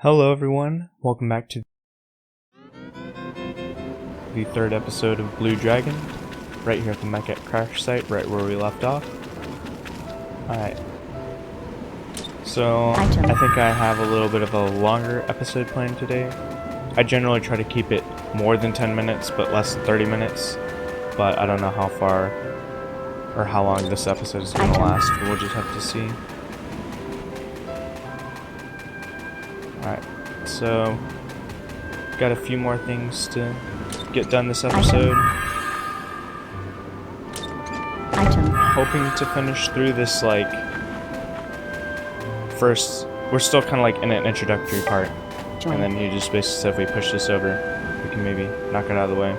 Hello everyone, welcome back to the third episode of Blue Dragon, right here at the Mech at Crash site, right where we left off. Alright, so I think I have a little bit of a longer episode planned today. I generally try to keep it more than 10 minutes, but less than 30 minutes, but I don't know how far or how long this episode is going to last, we'll just have to see. Alright, so got a few more things to get done this episode. Hoping to finish through this, like, first, we're still kind of like in an introductory part. And then you just basically said if we push this over, we can maybe knock it out of the way.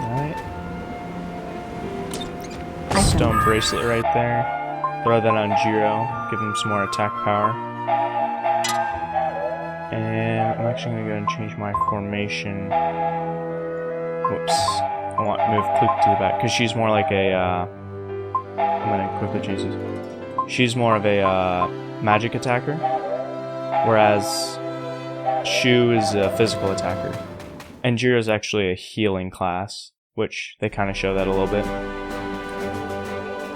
Alright. Stone bracelet right there. Throw that on Jiro, give him some more attack power. And I'm actually going to go and change my formation. Whoops. I want to move Klook to the back, because she's more like a, I'm going to quickly change this. She's more of a magic attacker, whereas Shu is a physical attacker. And Jiro is actually a healing class, which they kind of show that a little bit.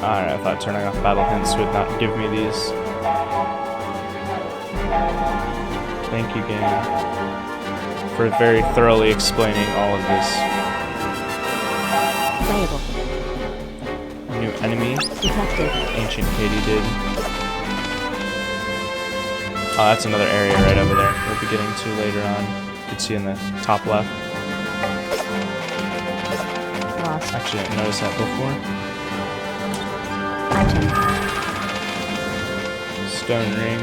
Alright, I thought turning off battle hints would not give me these. Thank you, game, for very thoroughly explaining all of this. Playable. New enemy. Detected. Ancient Katydid. Oh, that's another area right over there we'll be getting to later on. You can see in the top left. Lost. Actually, I didn't notice that before. Item. Stone ring.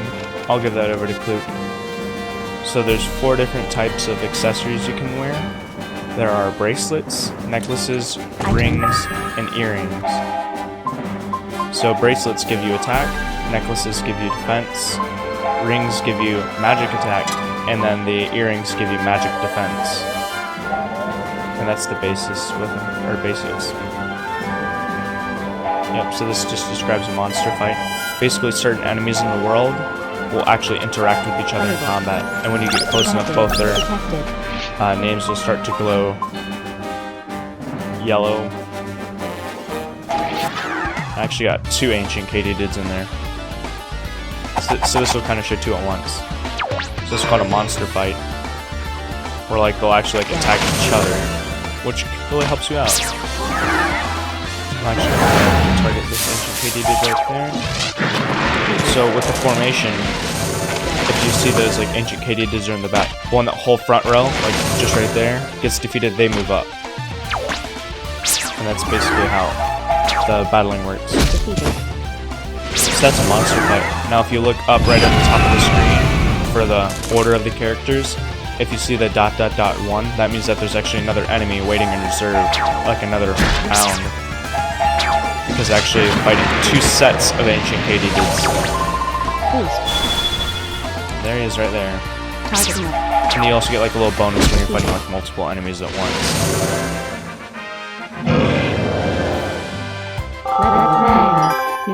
I'll give that over to Klook. So there's 4 different types of accessories you can wear. There are bracelets, necklaces, rings, and earrings. So bracelets give you attack, necklaces give you defense, rings give you magic attack, and then the earrings give you magic defense. And that's the basis with them, or basics. Yep, so this just describes a monster fight. Basically, certain enemies in the world will actually interact with each other in combat, and when you get close enough, both their names will start to glow yellow. I actually got 2 ancient Katydids in there. So this will kind of show 2 at once. So it's called a monster fight, where like they'll actually like attack each other, which really helps you out. I'm actually going to target this ancient Katydid right there. So with the formation, if you see those like ancient Katydids are in the back, one that whole front row, like just right there, gets defeated, they move up. And that's basically how the battling works. So that's a monster fight. Now if you look up right at the top of the screen for the order of the characters, if you see the ... 1, that means that there's actually another enemy waiting in reserve, like another round. Because actually fighting 2 sets of ancient Katydids. There he is right there. And you also get like a little bonus when you're fighting like multiple enemies at once.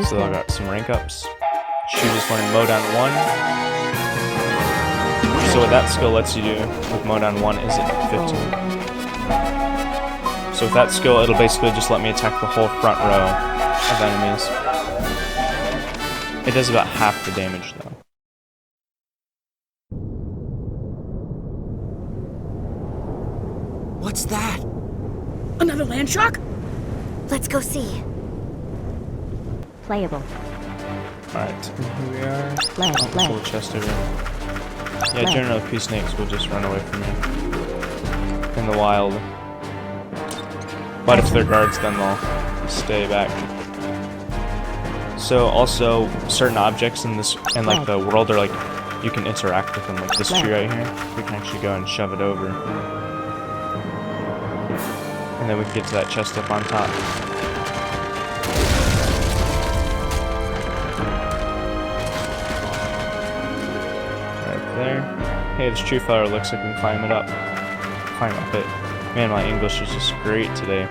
So I got some rank ups. Shu just learned Modan 1. So what that skill lets you do with Modan 1 is at 15. So with that skill, it'll basically just let me attack the whole front row of enemies. It does about half the damage though. What's that? Another land shark? Let's go see. Playable. Alright, here we are. Play. Full chest over here. Yeah, generally pea snakes will just run away from you in the wild. But if they're guards, then they'll stay back. So also, certain objects in this, in like the world are like, you can interact with them, like this tree right here. We can actually go and shove it over. And then we can get to that chest up on top. Right there. Hey, this tree flower looks like we can climb it up. Climb up it. Man, my English is just great today.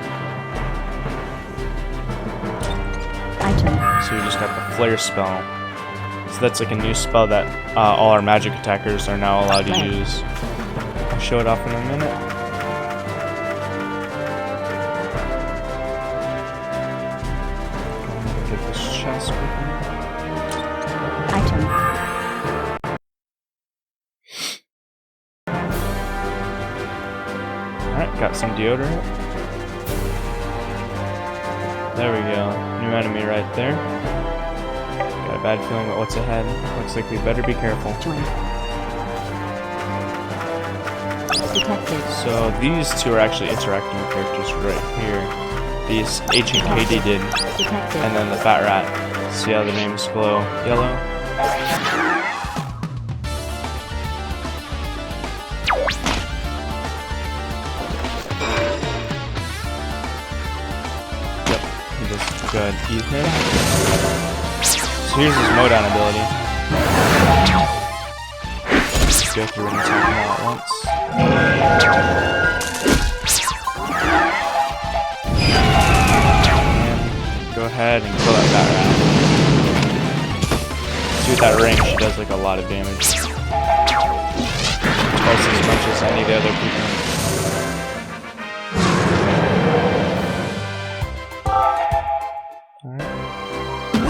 So we just got the flare spell. So that's like a new spell that all our magic attackers are now allowed to use. I'll show it off in a minute. Get this chest quickly. Item. Alright, got some deodorant. There we go. New enemy right there. Got a bad feeling about what's ahead. Looks like we better be careful. Join. Detected. So these two are actually interacting characters right here. These Ancient Katydid Detected. and then the Fat Rat. See how the names glow yellow? Yep, we just go ahead and eat him. So here's his Modown ability. Let's go through and attack them all at once. And go ahead and kill that Fat Rat. See with that ring, she does like a lot of damage. Twice as much as any of the other people.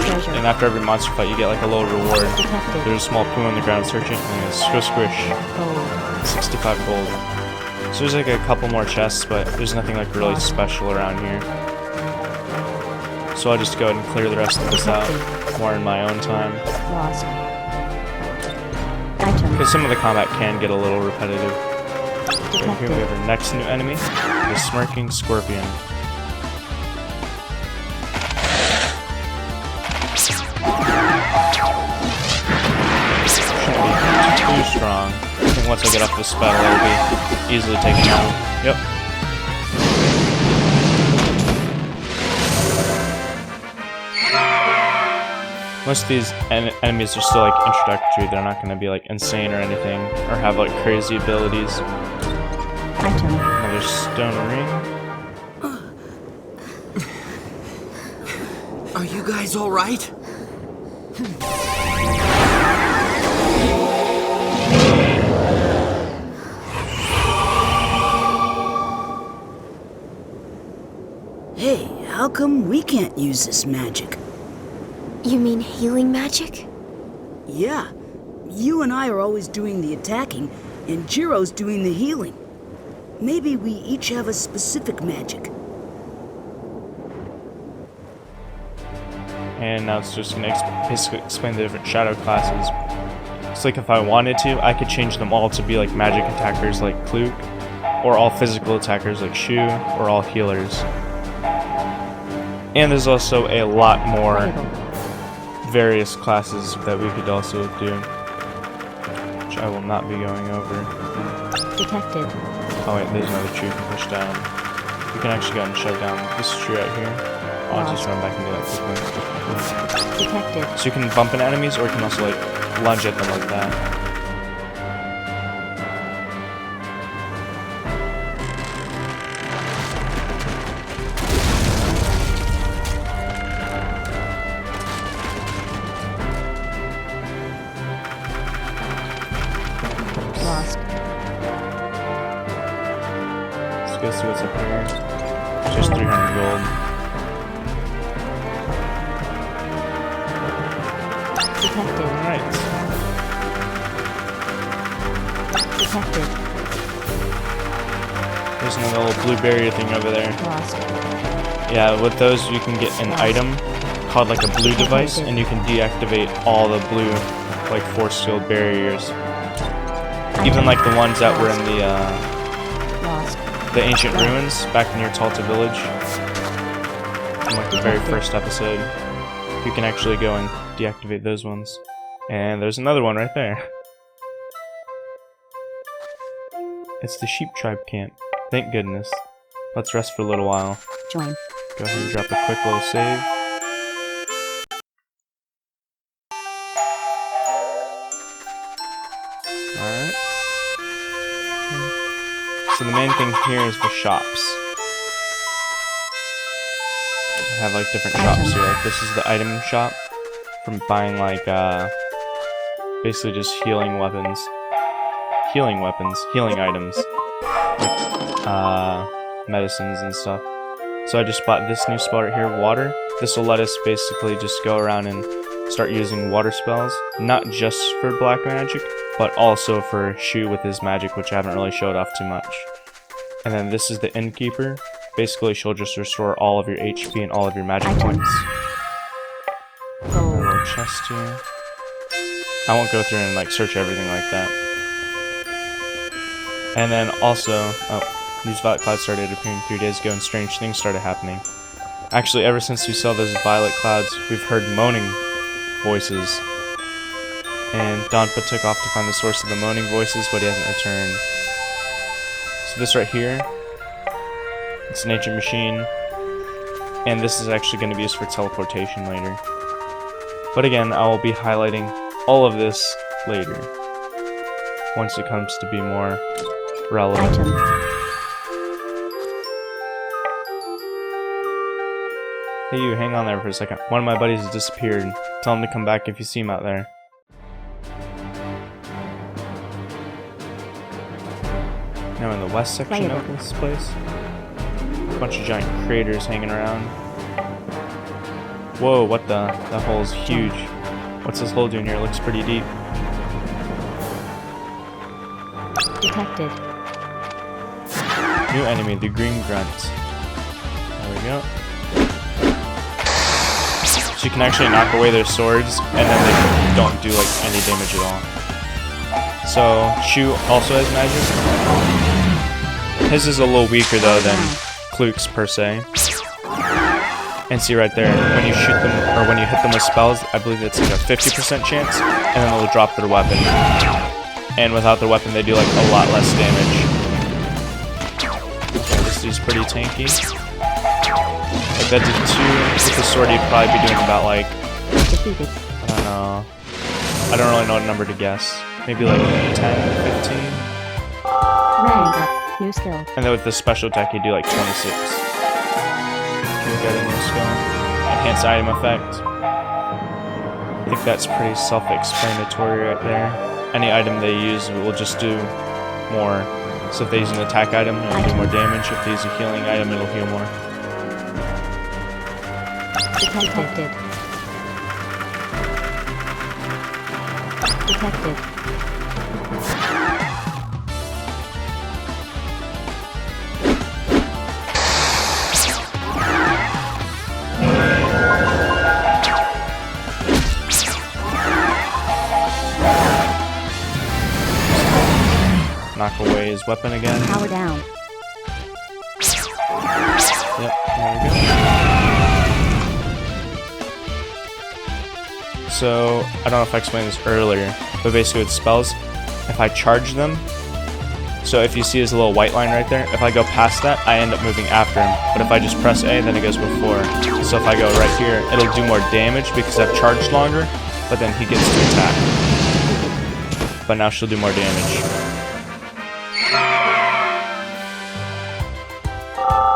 Treasure. And after every monster fight, you get like a little reward. Detected. There's a small poo on the ground searching, and it's squish. Gold. 65 gold. So there's like a couple more chests, but there's nothing like really special around here. So I'll just go ahead and clear the rest of this out more in my own time. Lost. Item. Because some of the combat can get a little repetitive. Okay, here we Detected. have our next new enemy, the Smirking Scorpion. Shouldn't be too strong. I think once I get off this spell, it'll be easily taken out. Yep. Most of these enemies are still like introductory. They're not going to be like insane or anything, or have like crazy abilities. Item. Another stone ring. Are you guys all right? Hey, how come we can't use this magic? You mean healing magic? Yeah, you and I are always doing the attacking, and Jiro's doing the healing. Maybe we each have a specific magic. And now it's just going to basically explain the different shadow classes. It's like if I wanted to, I could change them all to be like magic attackers like Kluk, or all physical attackers like Shu, or all healers. And there's also a lot more various classes that we could also do, which I will not be going over. Detected. Oh wait, there's another tree you can push down. You can actually go and shove down this tree right here. I'll just run back and do that quickly. Detected. So you can bump into enemies, or you can also like lunge at them like that. Lost. Let's go see what's up here. Just 300 gold. Detected. Alright. Detected. There's another little blue barrier thing over there. Lost. Yeah, with those you can get an item called like a blue device, and you can deactivate all the blue like force field barriers. Even like the ones that were in Lost. the ancient ruins back near Talta village. From like the very first episode. You can actually go and deactivate those ones. And there's another one right there. It's the sheep tribe camp. Thank goodness. Let's rest for a little while. Join. Go ahead and drop a quick little save. Alright. So the main thing here is the shops. I have like different shops here. Like this is the item shop from buying like basically just healing weapons. Healing items. Like, medicines and stuff. So I just bought this new spell right here, water. This will let us basically just go around and start using water spells. Not just for black magic, but also for Shu with his magic, which I haven't really showed off too much. And then this is the Innkeeper. Basically, she'll just restore all of your HP and all of your magic points. Gold. Little chest here. I won't go through and like search everything like that. And then also, these violet clouds started appearing 3 days ago and strange things started happening. Actually, ever since we saw those violet clouds, we've heard moaning voices. And Donpa took off to find the source of the moaning voices, but he hasn't returned. So this right here, it's an ancient machine, and this is actually going to be used for teleportation later. But again, I will be highlighting all of this later, once it comes to be more relevant. Item. Hey you, hang on there for a second. One of my buddies has disappeared. Tell him to come back if you see him out there. Now in the west section of this place. A bunch of giant craters hanging around. Whoa, what the? That hole is huge. What's this hole doing here? It looks pretty deep. Detected. New enemy, the green grunt. There we go. So you can actually knock away their swords, and then they don't do like any damage at all. So Shu also has magic. His is a little weaker though than Kluk's per se. And see right there, when you shoot them or when you hit them with spells, I believe it's like a 50% chance, and then they'll drop their weapon. And without their weapon, they do like a lot less damage. Okay, this dude's pretty tanky. If that did 2 with the sword, you'd probably be doing about like, Defeated. I don't know. I don't really know what number to guess. Maybe like 10, 15. Rank up. New skill. And then with the special attack, you do like 26. Can we get a new skill? Enhanced item effect. I think that's pretty self-explanatory right there. Any item they use will just do more. So if they use an attack item, it'll do more damage. If they use a healing item, it'll heal more. Detected. Detected. Knock away his weapon again. Power down. Yep, there we go. So, I don't know if I explained this earlier, but basically with spells, if I charge them, so if you see his little white line right there, if I go past that, I end up moving after him. But if I just press A, then it goes before. So if I go right here, it'll do more damage because I've charged longer, but then he gets to attack. But now she'll do more damage.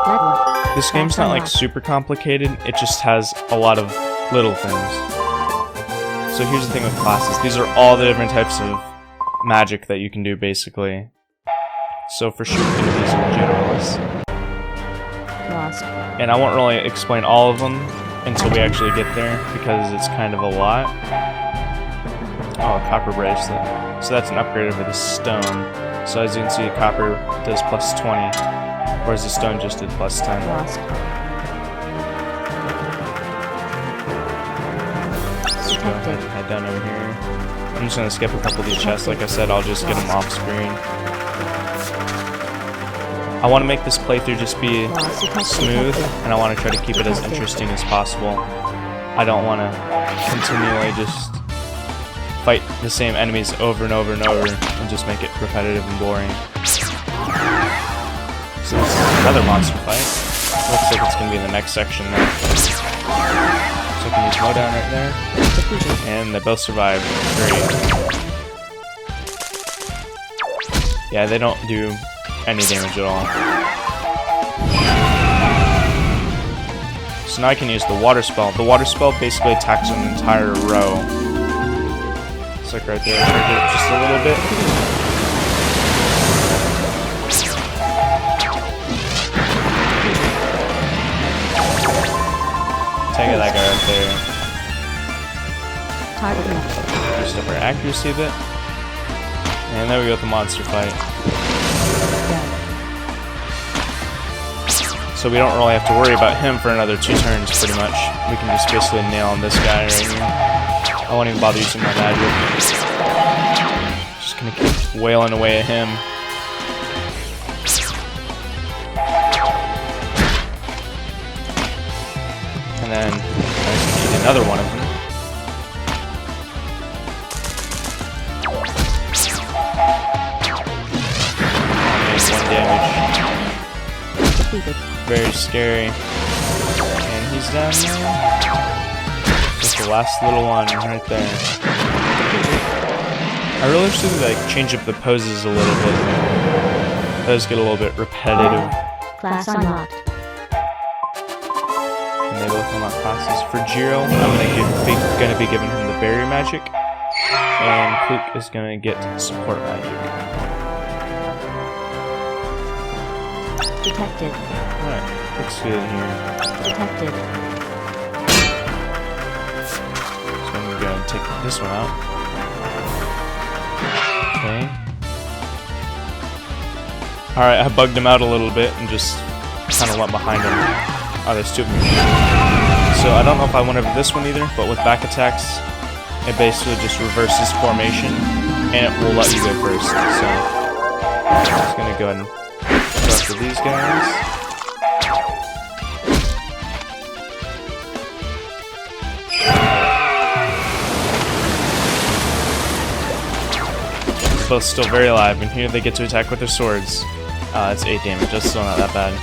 Bloodwork. This game's not like super complicated, it just has a lot of little things. So here's the thing with classes, these are all the different types of magic that you can do basically. So for sure these are generalists. Lost. And I won't really explain all of them until we actually get there because it's kind of a lot. Oh, a copper bracelet. So that's an upgrade over the stone. So as you can see, copper does plus 20. Whereas the stone just did plus 10. Lost. Let's go ahead and head down over here. I'm just gonna skip a couple of these chests. Like I said, I'll just get them off screen. I want to make this playthrough just be smooth, and I want to try to keep it as interesting as possible. I don't want to continually just fight the same enemies over and over and over and just make it repetitive and boring. So this is another monster fight. Looks like it's going to be in the next section now. So I can use Modown right there. And they both survived. Great. Yeah, they don't do any damage at all. So now I can use the water spell. The water spell basically attacks an entire row. Looks like right there. Charge it just a little bit. Take that guy right there. Target left. Boost up our accuracy a bit. And there we go with the monster fight. Dead. So we don't really have to worry about him for another 2 turns, pretty much. We can just basically nail on this guy right here. I won't even bother using my magic. Just gonna keep wailing away at him. And then I just need another one of them. One damage. Defeated. Very scary. And he's down there. Just the last little one right there. I really wish they would like change up the poses a little bit. Those get a little bit repetitive. Class unlocked. And they both unlock classes. For Jiro, I'm gonna be giving him the berry magic. And Kluke is gonna get support magic. Detected. Alright, looks good here. Detected. So I'm gonna go and take this one out. Okay. Alright, I bugged him out a little bit and just kind of went behind him. Oh, there's 2 of them. So I don't know if I went over this one either, but with back attacks, it basically just reverses formation, and it will let you go first. So I'm just gonna go ahead and go after these guys. Both still very alive, and here they get to attack with their swords. It's 8 damage, that's still not that bad.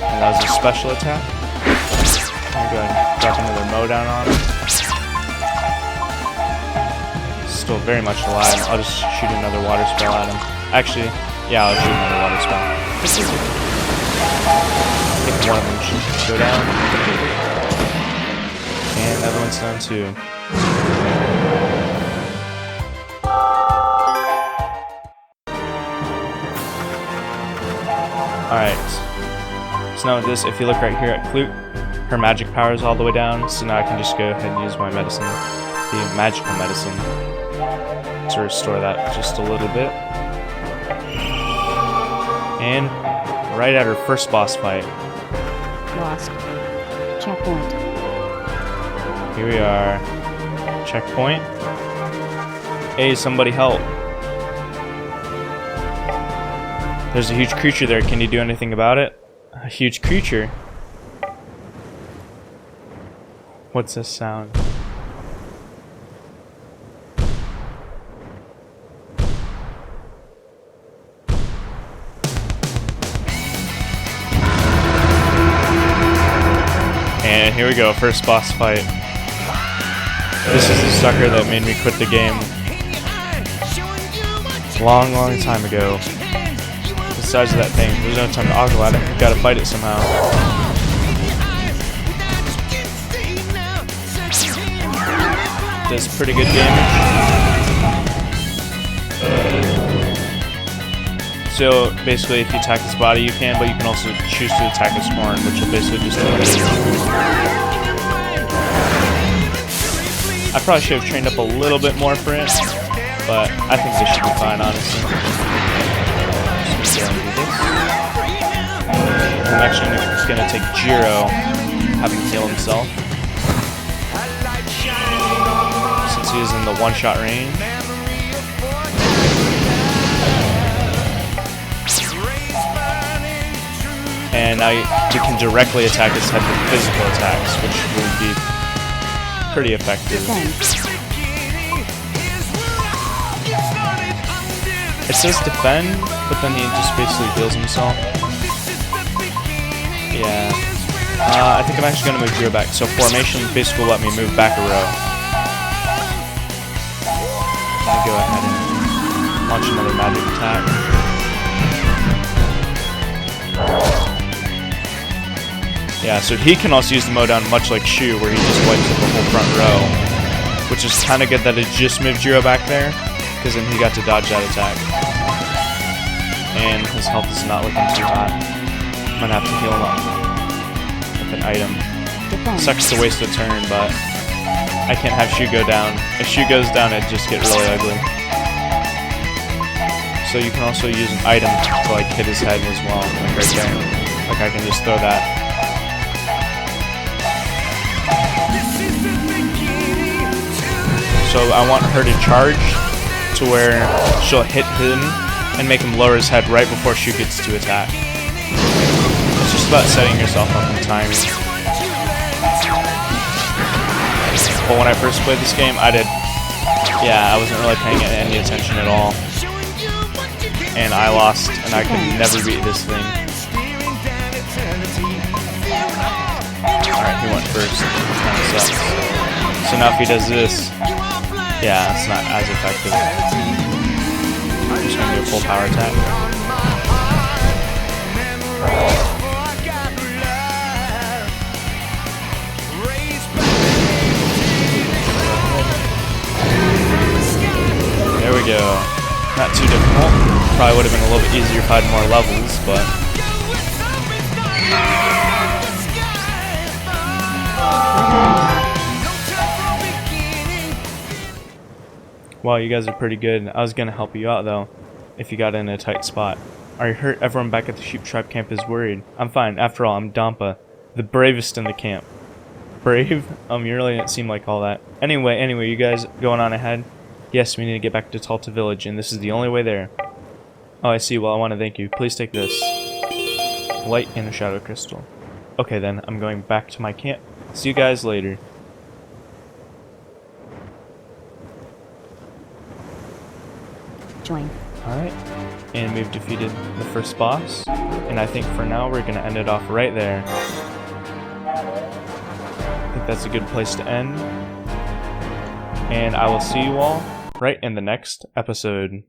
And that was a special attack. I'm going to go ahead and drop another Mo down on him. Still very much alive. I'll just shoot another water spell at him. Actually, yeah, I'll shoot another water spell. I think one of them should go down. And the other one's down too. Alright. So now with this, if you look right here at Kluke, her magic power is all the way down, so now I can just go ahead and use my medicine, the magical medicine, to restore that just a little bit. And right at her first boss fight. Lost. Checkpoint. Here we are. Checkpoint. Hey, somebody help. There's a huge creature there. Can you do anything about it? A huge creature? What's this sound? And here we go, first boss fight. This is the sucker that made me quit the game long, long time ago. The size of that thing, there's no time to ogle at it, you gotta fight it somehow. Does pretty good damage. So basically if you attack his body you can, but you can also choose to attack his horn, which will basically just eliminate it. I probably should have trained up a little bit more for it, but I think this should be fine, honestly. So I'm actually just gonna take Jiro, have him heal himself, since he is in the one-shot range. And now you can directly attack this type of physical attacks, which will be pretty effective. It says defend, but then he just basically heals himself. Yeah. I think I'm actually going to move Jiro back. So formation basically will let me move back a row. Let me go ahead and launch another magic attack. Yeah, so he can also use the Mo down much like Shu, where he just wipes up the whole front row, which is kind of good that it just moved Jiro back there, because then he got to dodge that attack. And his health is not looking too hot. I'm gonna have to heal him up with an item. Defend. Sucks to waste a turn, but I can't have Shu go down. If Shu goes down, it'd just get really ugly. So you can also use an item to like hit his head as well, like right there. Like I can just throw that. So I want her to charge to where she'll hit him and make him lower his head right before Shu gets to attack. It's just about setting yourself up in time. But when I first played this game, I wasn't really paying any attention at all. And I lost, and I could never beat this thing. Alright, he went first. Kind of sucks. So now if he does this, yeah, it's not as effective. I'm just gonna do a full power attack. There we go. Not too difficult. Probably would have been a little bit easier if I had more levels, but... Wow, you guys are pretty good. I was gonna help you out though, if you got in a tight spot. Are you hurt? Everyone back at the Sheep Tribe camp is worried. I'm fine. After all, I'm Dampa, the bravest in the camp. Brave? You really didn't seem like all that. Anyway, you guys going on ahead? Yes, we need to get back to Talta Village, and this is the only way there. Oh, I see. Well, I want to thank you. Please take this. Light and a shadow crystal. Okay then, I'm going back to my camp. See you guys later. Join. Alright, and we've defeated the first boss, and I think for now we're going to end it off right there. I think that's a good place to end, and I will see you all right in the next episode.